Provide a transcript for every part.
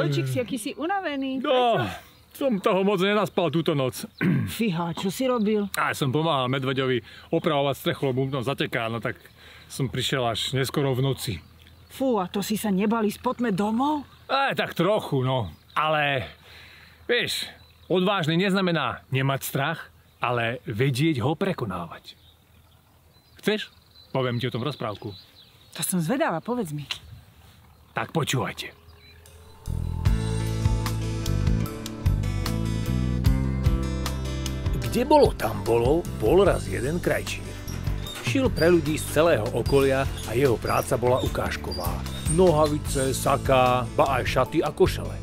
Kočík, si aký si unavený. No, som toho moc nenaspal túto noc. Fíha, čo si robil? Som pomáhal medveďovi opravovať strechu, lebo mu to zateká, no tak som prišiel až neskoro v noci. Fú, a to si sa nebali spotme domov? Tak trochu, no. Ale, vieš, odvážny neznamená nemať strach, ale vedieť ho prekonávať. Chceš? Poviem ti o tom rozprávku. To som zvedáva, povedz mi. Tak počúvajte. Kde bolo, tam bolo, bol raz jeden krajčír. Šil pre ľudí z celého okolia a jeho práca bola ukážková. Nohavice, saká, ba aj šaty a košele.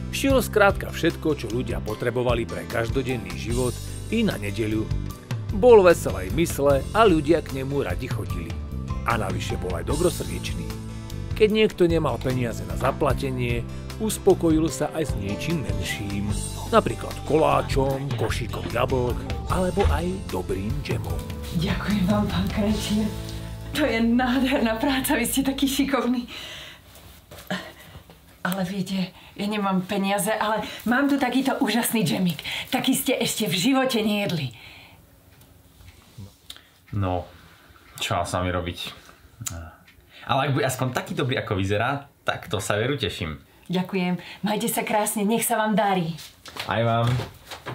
Šil skrátka všetko, čo ľudia potrebovali pre každodenný život i na nedeľu. Bol veselej mysle a ľudia k nemu radi chodili. A navyše bol aj dobrosrdečný. Keď niekto nemal peniaze na zaplatenie, uspokojil sa aj s niečím menším. Napríklad koláčom, košíkom jablk, alebo aj dobrým džemom. Ďakujem vám, pán krajčír. To je nádherná práca, vy ste taký šikovný. Ale viete, ja nemám peniaze, ale mám tu takýto úžasný džemik. Taký ste ešte v živote nejedli. No, čo mám s vami robiť? Ale ak bude aspoň taký dobrý, ako vyzerá, tak to sa veru teším. Ďakujem. Majte sa krásne, nech sa vám darí. Aj vám.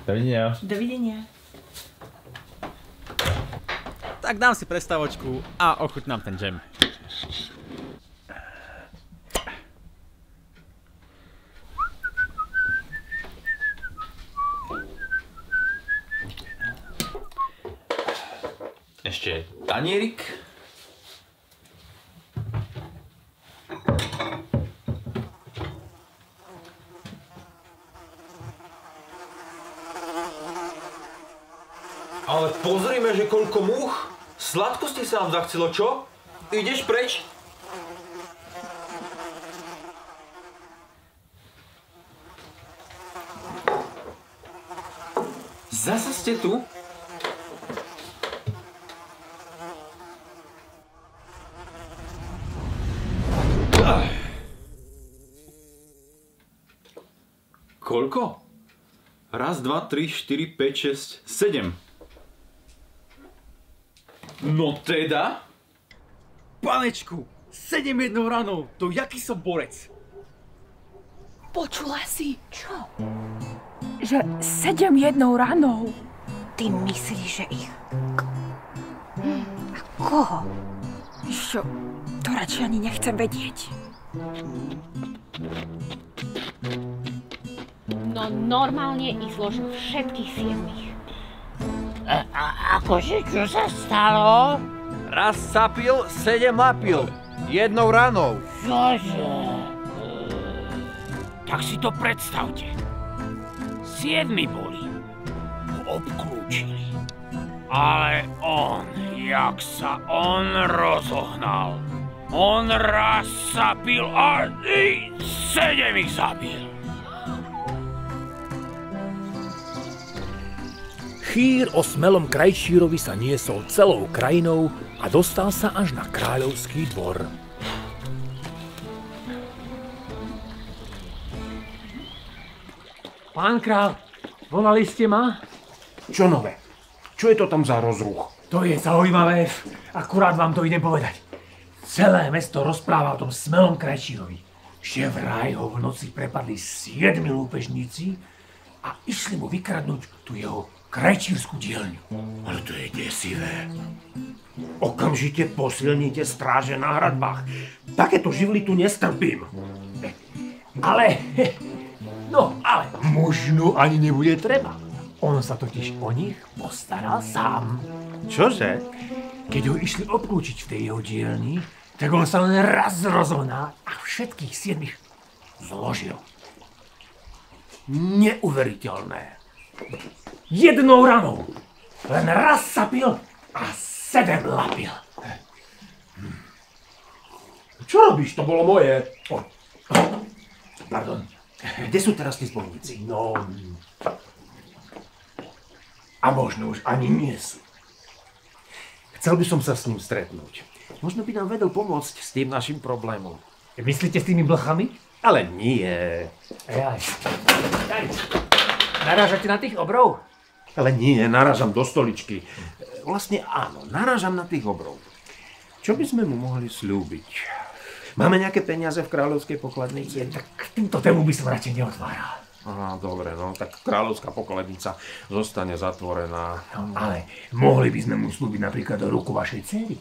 Dovidenia. Dovidenia. Tak dám si prestavočku a ochutnám ten džem. Ešte tanierik. Ale pozrime, že koľko múch. Sladkosti sa vám zachcelo, čo? Ideš preč? Zasa ste tu? Koľko? Raz, dva, tri, štyri, 5, 6, 7. No teda? Panečku, 7 jednou ranou, to jaký som borec. Počula si? Čo? Že 7 jednou ranou. Ty myslíš, že ich... A koho? Čo? To radšej ani nechcem vedieť. No normálne ich zložil všetkých 7. Akože, čo sa stalo? Raz sapil, 7 napil. Jednou ranou. Čože? Tak si to predstavte. 7 boli. Ho obklúčili. Ale jak sa on rozohnal. On raz sapil a 7 ich zabil. Chýr o smelom krajčírovi sa niesol celou krajinou a dostal sa až na kráľovský dvor. Pán král, volali ste ma? Čo nové? Čo je to tam za rozruch? To je zaujímavé, akurát vám to idem povedať. Celé mesto rozpráva o tom smelom krajčírovi, že vraj ho v noci prepadli 7 lúpežníci a išli mu vykradnúť tú jeho krajčírskú dielňu. Ale to je desivé. Okamžite posilnite stráže na hradbách. Takéto živly tu nestrpím. Ale možno ani nebude treba. On sa totiž o nich postaral sám. Čože? Keď ho išli obklúčiť v tej jeho dielni, tak on sa len raz rozohnal a všetkých 7 zložil. Neuveriteľné. Jednou ranou. Len raz sapil a 7 lapil. Čo robíš? To bolo moje. Pardon. Kde sú teraz tí zbojníci? No... A možno už ani nie sú. Chcel by som sa s ním stretnúť. Možno by nám vedel pomôcť s tým našim problémom. Myslíte s tými blchami? Ale nie. Jaj. Narážate na tých obrov? Ale nie, narážam do stoličky. Vlastne áno, narážam na tých obrov. Čo by sme mu mohli slúbiť? Máme nejaké peniaze v kráľovskej pokladnici? Tak túto tému by som radšej neotváral. Aha, dobre, no, tak kráľovská pokladnica zostane zatvorená. No, ale mohli by sme mu slúbiť napríklad ruku vašej dcery.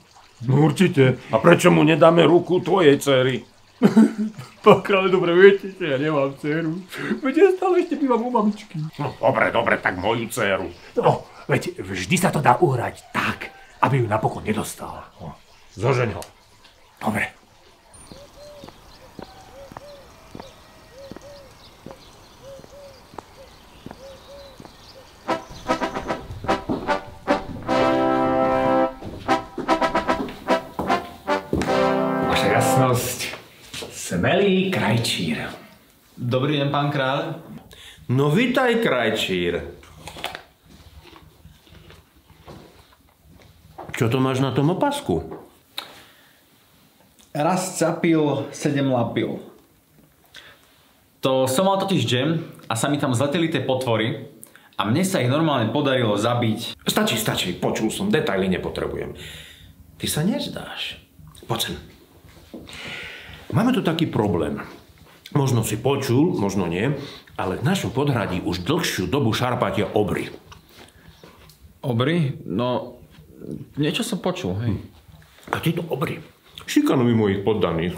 No určite. A prečo mu nedáme ruku tvojej dcery? Pán kráľ, dobre viete, že ja nemám dceru. Veď ja stále ešte bývam u mamičky. No, dobre, tak moju dceru. No, veď vždy sa to dá uhrať tak, aby ju napokon nedostal. Zožeň ho. Dobre. Vaša jasnosť, smelý krajčír. Dobrý deň, pán kráľ. No vitaj, krajčír. Čo to máš na tom opasku? Raz capil, 7 lapil. To som mal totiž džem a sa mi tam zleteli tie potvory a mne sa ich normálne podarilo zabiť. Stačí, počul som, detaily nepotrebujem. Ty sa nezdáš. Poď sem. Máme tu taký problém. Možno si počul, možno nie, ale v našom podhradí už dlhšiu dobu šarpatia obry. Obry? No, niečo som počul, hej. A tieto obry šikanujú mojich poddaných.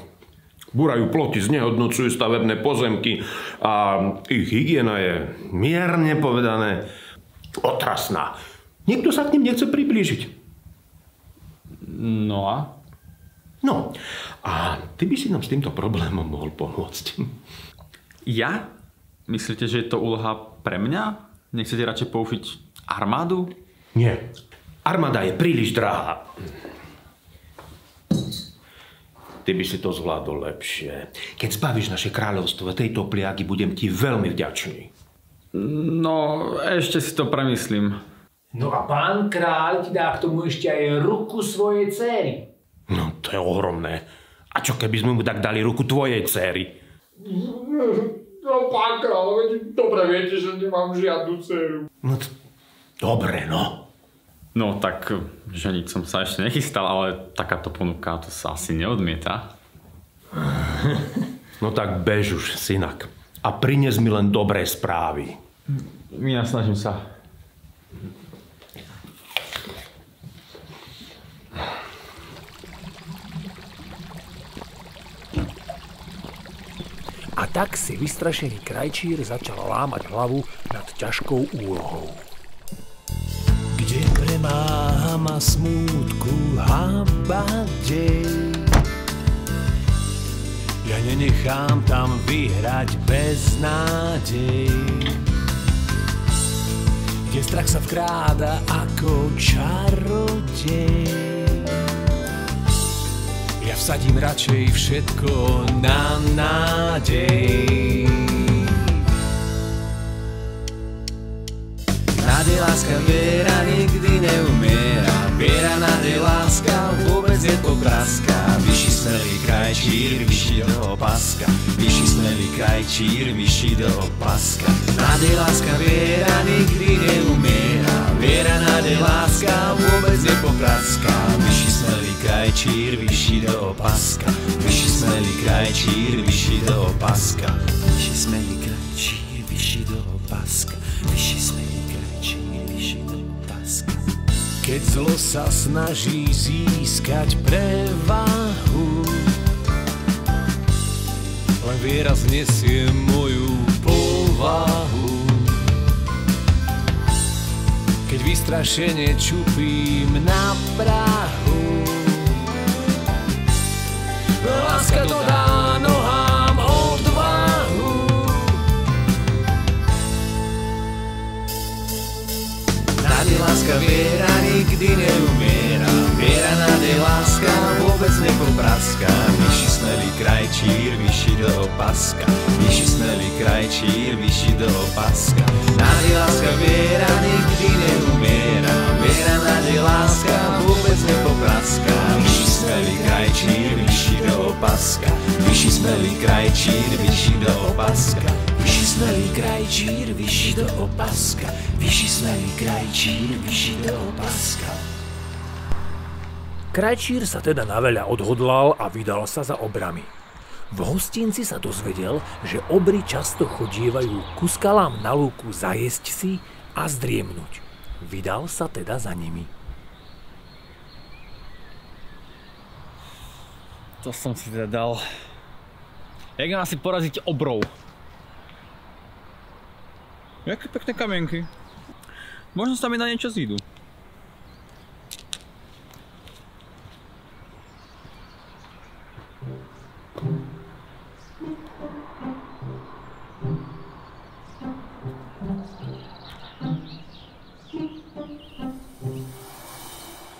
Búrajú ploty, znehodnocujú stavebné pozemky a ich hygiena je, mierne povedané, otrasná. Nikto sa k nim nechce priblížiť. No a? No, a ty by si nám s týmto problémom mohol pomôcť. Ja? Myslíte, že je to úloha pre mňa? Nechcete radšej použiť armádu? Nie. Armáda je príliš drahá. Ty by si to zvládol lepšie. Keď zbavíš naše kráľovstvo tejto pliagy, budem ti veľmi vďačný. No, ešte si to premyslím. No a pán kráľ ti dá k tomu ešte aj ruku svojej dcery. No, to je ohromné. A čo keby sme mu tak dali ruku tvojej dcery? No, pán kráľ, veď dobre viete, že nemám žiadnu dceru. No, dobre, no. No tak, ženiť som sa ešte nechystal, ale takáto ponuka, to sa asi neodmieta. No tak bež už, synak. A prines mi len dobré správy. Ja snažím sa. A tak si vystrašený krajčír začal lámať hlavu nad ťažkou úlohou. Kde premáha ma smútku hanba dej. Ja nenechám tam vyhrať bez nádej. Kde strach sa vkráda ako čarodej. Ja vsadím radšej všetko na nádej. Nádej, láska, viera nikdy neumiera. Viera, nádej, láska vôbec nepopraská. Vyši smelý krajčír, vyši do opaska. Vyši smelý krajčír, vyši do opaska. Nádej, láska, viera nikdy neumiera. Viera, nádej, láska vôbec nepopraská. Vyši smelý krajčír, vyši do opaska. Vyši smelý krajčír, vyši do opaska. Vyši smelý krajčír, vyši do opaska. Vyši smelý krajčír, vyši do opaska. Keď zlo sa snaží získať prevahu, len viera znesie moju povahu. Keď vystrašene čupím na prahu, láska dodá nohám odvahu. Nádej, láska, viera nikdy neumiera. Viera, nádej, láska vôbec nepopraská. Vyši smelý krajčír, vyši do opaska. Vyši smelý krajčír, vyši do opaska. Nádej, láska, viera nikdy neumiera. Viera, nádej, láska vôbec nepopraská. Vyši smelý krajčír, vyšší do opaska. Vyšší smelý krajčír, vyšší do opaska. Vyšší smelý krajčír, vyšší do opaska. Vyšší smelý krajčír, vyšší do opaska. Krajčír sa teda naveľa odhodlal a vydal sa za obrami. V hostinci sa dozvedel, že obry často chodievajú ku skalám na lúku zajesť si a zdriemnuť. Vydal sa teda za nimi. To som si teda dal. Jak mám si poraziť obrov? Jaké pekné kamienky. Možno sa mi na niečo zídu.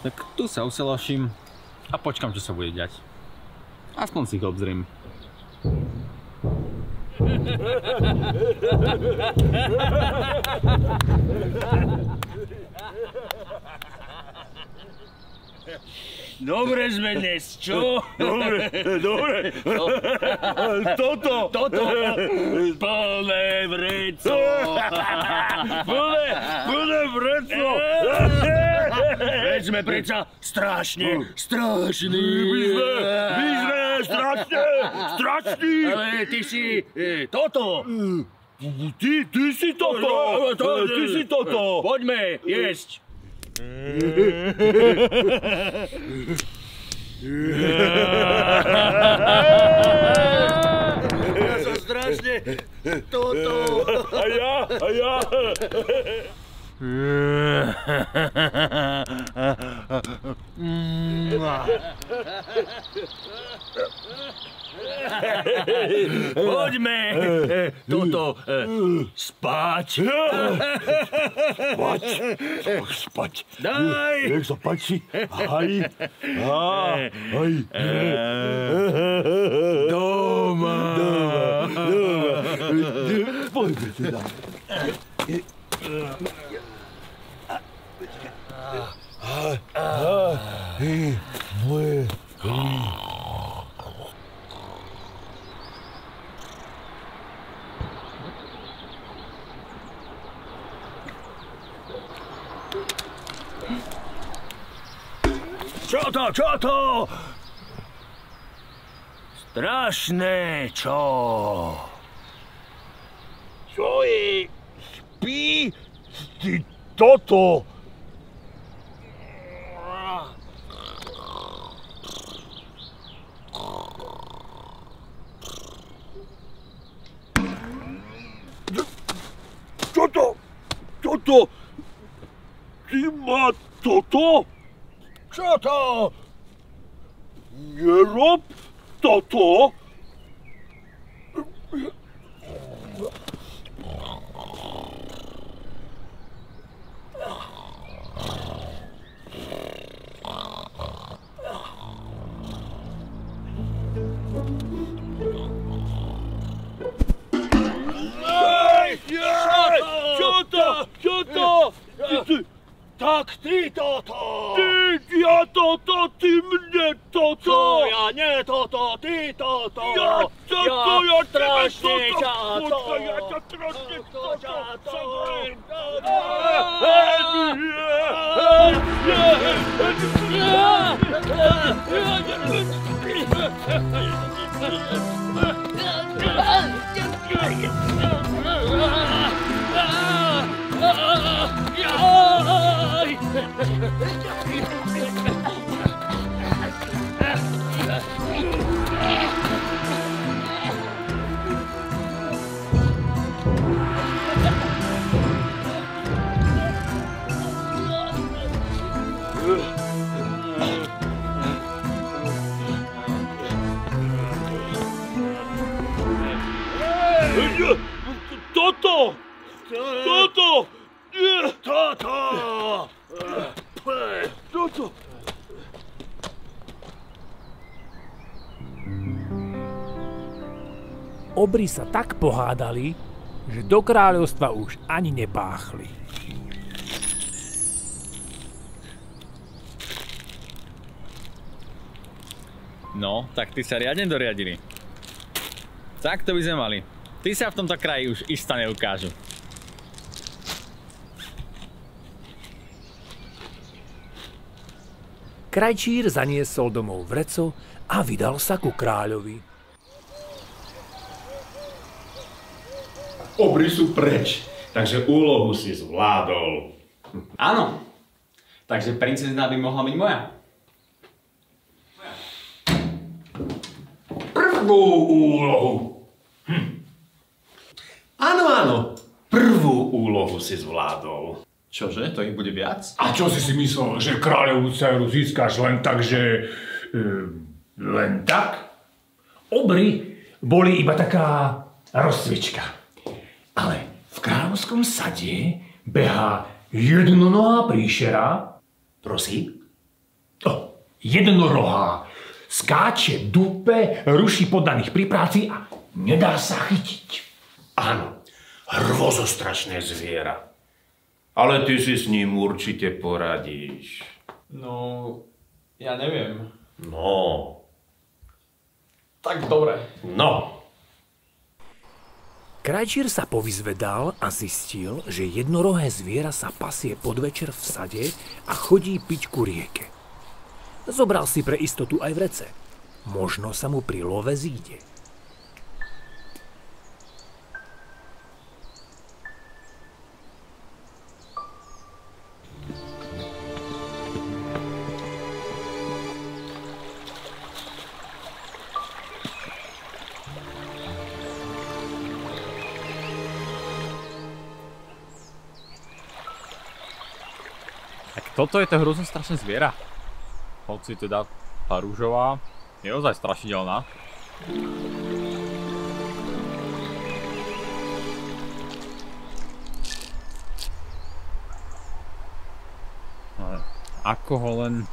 Tak tu sa uselaším a počkam, čo sa bude diať. Aspoň si ich obzriem. Dobre sme dnes, čo? Dobre. Toto. Plné vreco. Plné vreco. Veď sme predsa strašní. My sme strašní. Ale ty si toto. Ty si toto. Ty si toto. Poďme jesť. Ja som strašne toto. A ja. Poďme toto spať. Spať. Daj. Nech sa páči. Aj. Doma. Poďme teda. Moje. Čo to? Strašné, čo? Čo je? Spí? Ty toto? Toto? Ty má toto? Čo to? Nerob toto? Čo to? Tak ty toto! Ja toto, ty mne toto! Čo ja, nie toto, ty toto! Ja strašne ťato! Ja ťa strašne ťato! Toto! Obry sa tak pohádali, že do kráľovstva už ani nepáchli. No, tak ty sa riadne doriadili. Tak to by sme mali. Ty sa v tomto kraji už isto neukážu. Krajčír zaniesol domov vreco a vydal sa ku kráľovi. Obry sú preč, takže úlohu si zvládol. Áno. Takže princezná by mohla byť moja. Prvú úlohu. Áno, áno. Prvú úlohu si zvládol. Čože? To ich bude viac? A čo si myslel, že kráľovú dceru získaš len tak, že... len tak? Obry boli iba taká rozcvička. Ale v kráľovskom sade behá jednonohá príšera. Prosím? Jednorohá. Skáče, dupe, ruší poddaných pri práci a nedá sa chytiť. Áno, hrvozostrašné zviera. Ale ty si s ním určite poradíš. No, ja neviem. No. Tak dobre. No. Krajčír sa povyzvedal a zistil, že jednorohé zviera sa pasie podvečer v sade a chodí piť ku rieke. Zobral si pre istotu aj vrece. Možno sa mu pri love zíde. Toto je to hroznostrašné zviera. Hoci teda tá rúžová je ozaj strašidelná. Ale ako ho len...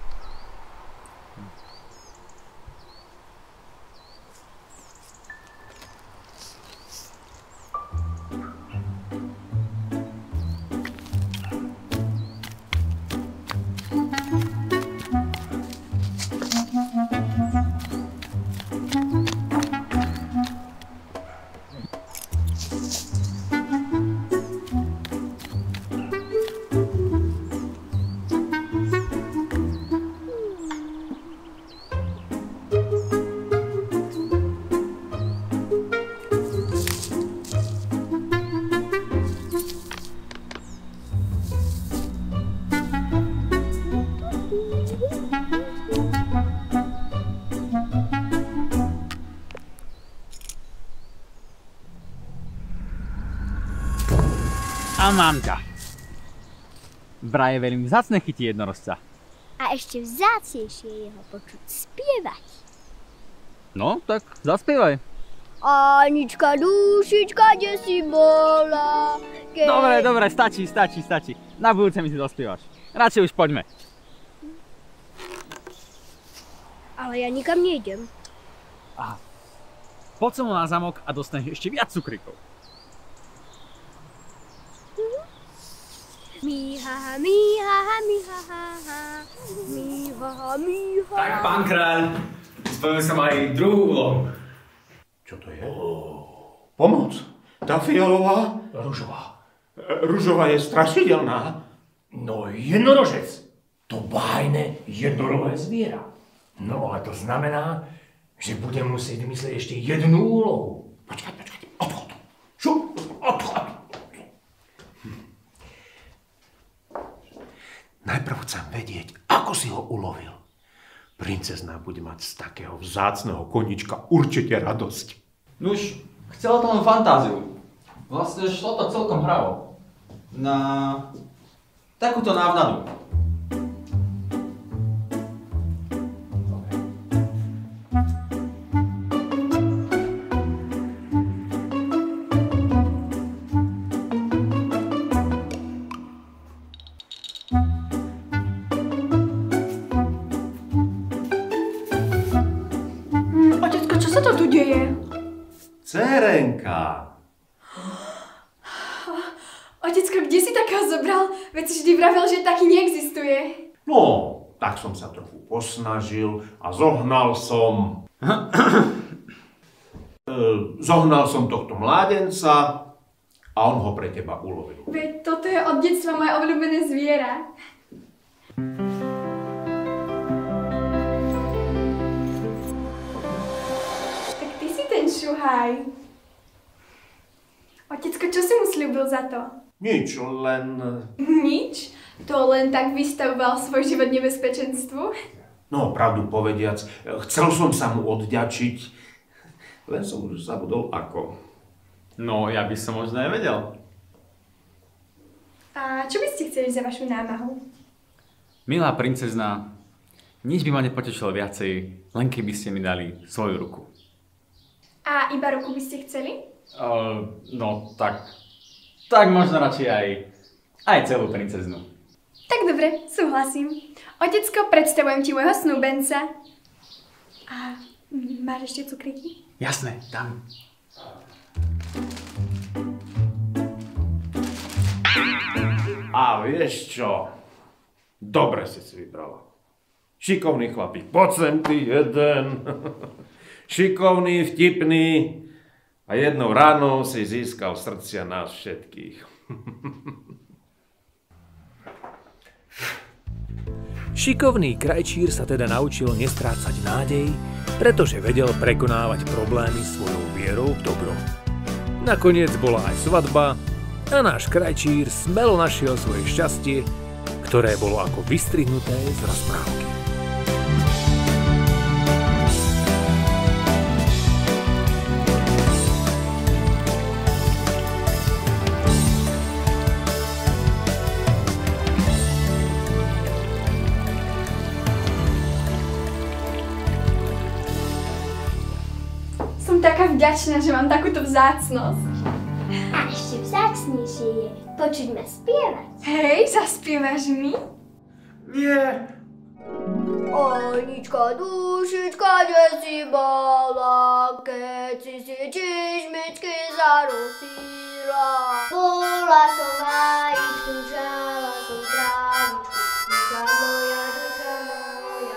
A mám ťa. Vraj je veľmi vzácne chytí jednorožca. A ešte vzácnejšie je ho počuť spievať. No, tak zaspievaj. Anička, dušička, kde si bola? Dobre, stačí. Na budúce mi si dospievaš. Radšej už poďme. Ale ja nikam nejdem. Aha. Poď som na zamok a dostaneš ešte viac cukrikov. Míhaha, míhaha, míhaha, míhaha, míhaha. Tak, pán kráľ, splnil som aj druhú úlohu. Čo to je? Pomoc. Tá fialová? Ružová. Ružová je strašidelná. No jednorožec. To bájne jednorohé zviera. No ale to znamená, že budem musieť vymyslieť ešte jednu úlohu. Počkaj. Odchod. Šup, odchod. Najprv chcem vedieť, ako si ho ulovil. Princezná bude mať z takého vzácneho konička určite radosť. Nuž, chcelo to len fantáziu. Vlastne šlo to celkom hravo. Na takúto návnadu. Čo sa to tu deje? Cérenka. Otecko, kde si takého zobral? Veď si vždy vravel, že taký neexistuje. No, Tak som sa trochu posnažil a zohnal som... zohnal som tohto mládenca a on ho pre teba ulovil. Veď toto je od detstva moje obľúbené zviera. Tak ty si ten šuhaj. Otecko, čo si mu sľúbil za to? Nič, len... Nič? To len tak vystavoval svoj život nebezpečenstvu? No, pravdu povediac, chcel som sa mu odďačiť, len som už zabudol ako. No, ja by som možno nevedel. A čo by ste chceli za vašu námahu? Milá princezna, nič by ma nepotešilo viacej, len keby ste mi dali svoju ruku. A iba ruku by ste chceli? No, tak možno radšej aj celú princeznu. Tak dobre, súhlasím. Otecko, predstavujem ti môjho snúbenca. A máš ešte cukríky? Jasné, dám. A vieš čo? Dobre si vybrala. Šikovný chlapík, poď sem ty jeden. Šikovný, vtipný a jednou ránou si získal srdcia nás všetkých. Šikovný krajčír sa teda naučil nestrácať nádej, pretože vedel prekonávať problémy svojou vierou v dobro. Nakoniec bola aj svadba a náš krajčír smelo našiel svoje šťastie, ktoré bolo ako vystrihnuté z rozprávky. Som taká vďačná, že mám takúto vzácnosť. A ešte vzácnejšie je počuť ma spievať. Hej, zaspievaš mi? Nie. Anička, dušička, kde si bola, keď si čižmičky zarosila. Bola som vajíčku, žala som trávičku, duša moja, duša moja.